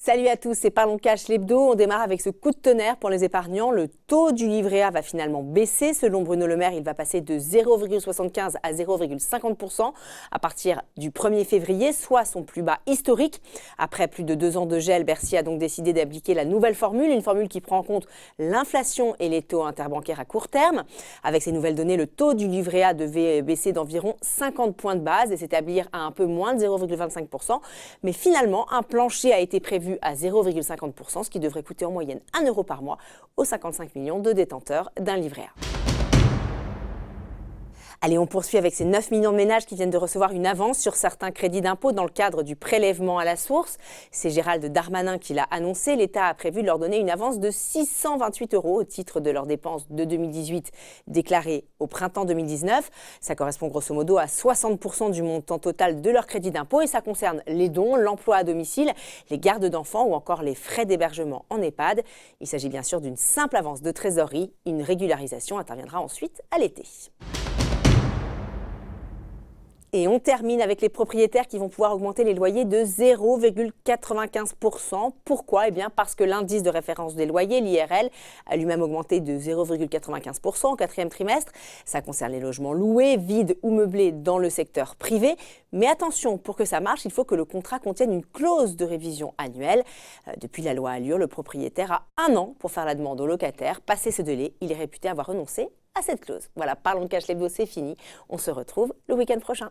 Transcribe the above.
Salut à tous, c'est Parlons Cash l'hebdo. On démarre avec ce coup de tonnerre pour les épargnants. Le taux du livret A va finalement baisser. Selon Bruno Le Maire, il va passer de 0,75 à 0,50% à partir du 1er février, soit son plus bas historique. Après plus de 2 ans de gel, Bercy a donc décidé d'appliquer la nouvelle formule, une formule qui prend en compte l'inflation et les taux interbancaires à court terme. Avec ces nouvelles données, le taux du livret A devait baisser d'environ 50 points de base et s'établir à un peu moins de 0,25%. Mais finalement, un plancher a été prévu à 0,50%, ce qui devrait coûter en moyenne 1 € par mois aux 55 millions de détenteurs d'un livret A. Allez, on poursuit avec ces 9 millions de ménages qui viennent de recevoir une avance sur certains crédits d'impôt dans le cadre du prélèvement à la source. C'est Gérald Darmanin qui l'a annoncé. L'État a prévu de leur donner une avance de 628 € au titre de leurs dépenses de 2018 déclarées au printemps 2019. Ça correspond grosso modo à 60% du montant total de leur crédit d'impôt et ça concerne les dons, l'emploi à domicile, les gardes d'enfants ou encore les frais d'hébergement en EHPAD. Il s'agit bien sûr d'une simple avance de trésorerie. Une régularisation interviendra ensuite à l'été. Et on termine avec les propriétaires qui vont pouvoir augmenter les loyers de 0,95%. Pourquoi ? Eh bien parce que l'indice de référence des loyers, l'IRL, a lui-même augmenté de 0,95% au 4e trimestre. Ça concerne les logements loués, vides ou meublés dans le secteur privé. Mais attention, pour que ça marche, il faut que le contrat contienne une clause de révision annuelle. Depuis la loi Allure, le propriétaire a 1 an pour faire la demande au locataire. Passé ce délai, il est réputé avoir renoncé à cette clause. Voilà, Parlons Cash l'hebdo, c'est fini. On se retrouve le week-end prochain.